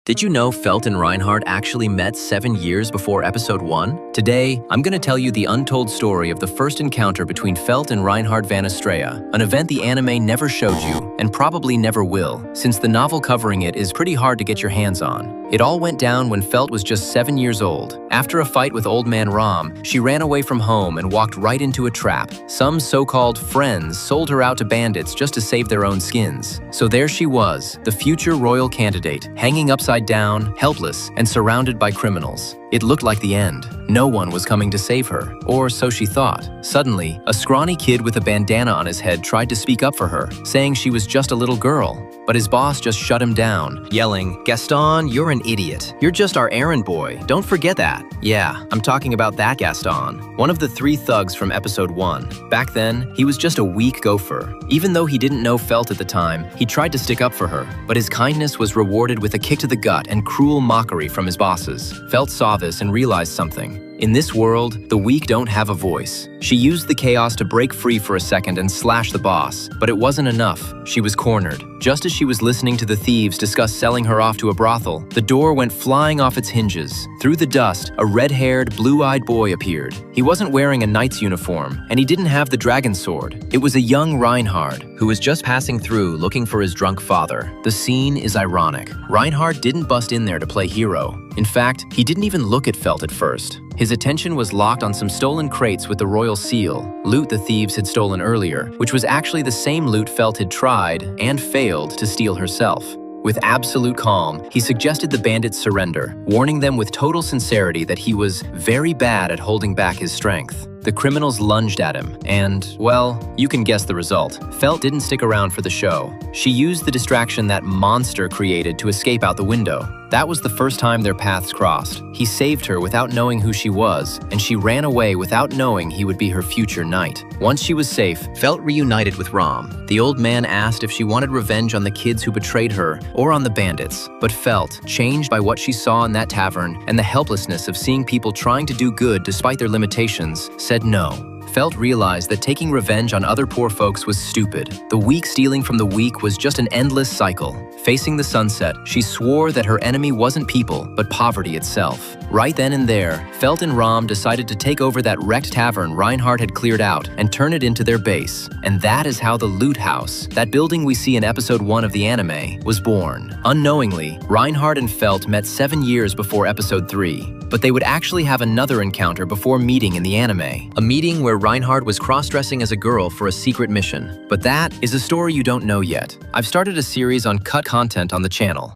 Did you know Felt and Reinhardt actually met 7 years before episode 1? Today, I'm going to tell you the untold story of the first encounter between Felt and Reinhardt van Estrella, an event the anime never showed you, and probably never will, since the novel covering it is pretty hard to get your hands on. It all went down when Felt was just 7 years old. After a fight with old man Ram, she ran away from home and walked right into a trap. Some so-called friends sold her out to bandits just to save their own skins. So there she was, the future royal candidate, hanging upside down, helpless, and surrounded by criminals. It looked like the end. No one was coming to save her, or so she thought. Suddenly, a scrawny kid with a bandana on his head tried to speak up for her, saying she was just a little girl. But his boss just shut him down, yelling, "Gaston, you're an idiot. You're just our errand boy. Don't forget that." Yeah, I'm talking about that Gaston, one of the 3 thugs from episode 1. Back then, he was just a weak gopher. Even though he didn't know Felt at the time, he tried to stick up for her, but his kindness was rewarded with a kick to the gut and cruel mockery from his bosses. Felt saw this and realized something. In this world, the weak don't have a voice. She used the chaos to break free for a second and slash the boss, but it wasn't enough. She was cornered. Just as she was listening to the thieves discuss selling her off to a brothel, the door went flying off its hinges. Through the dust, a red-haired, blue-eyed boy appeared. He wasn't wearing a knight's uniform, and he didn't have the dragon sword. It was a young Reinhardt, who was just passing through looking for his drunk father. The scene is ironic. Reinhardt didn't bust in there to play hero. In fact, he didn't even look at Felt at first. His attention was locked on some stolen crates with the royal seal, loot the thieves had stolen earlier, which was actually the same loot Felt had tried and failed to steal herself. With absolute calm, he suggested the bandits surrender, warning them with total sincerity that he was very bad at holding back his strength. The criminals lunged at him, and, well, you can guess the result. Felt didn't stick around for the show. She used the distraction that monster created to escape out the window. That was the first time their paths crossed. He saved her without knowing who she was, and she ran away without knowing he would be her future knight. Once she was safe, Felt reunited with Ram. The old man asked if she wanted revenge on the kids who betrayed her or on the bandits, but Felt, changed by what she saw in that tavern and the helplessness of seeing people trying to do good despite their limitations, said no. Felt realized that taking revenge on other poor folks was stupid. The weak stealing from the weak was just an endless cycle. Facing the sunset, she swore that her enemy wasn't people, but poverty itself. Right then and there, Felt and Ram decided to take over that wrecked tavern Reinhardt had cleared out and turn it into their base. And that is how the Loot House, that building we see in episode 1 of the anime, was born. Unknowingly, Reinhardt and Felt met 7 years before episode 3. But they would actually have another encounter before meeting in the anime. A meeting where Reinhardt was cross-dressing as a girl for a secret mission. But that is a story you don't know yet. I've started a series on cut content on the channel.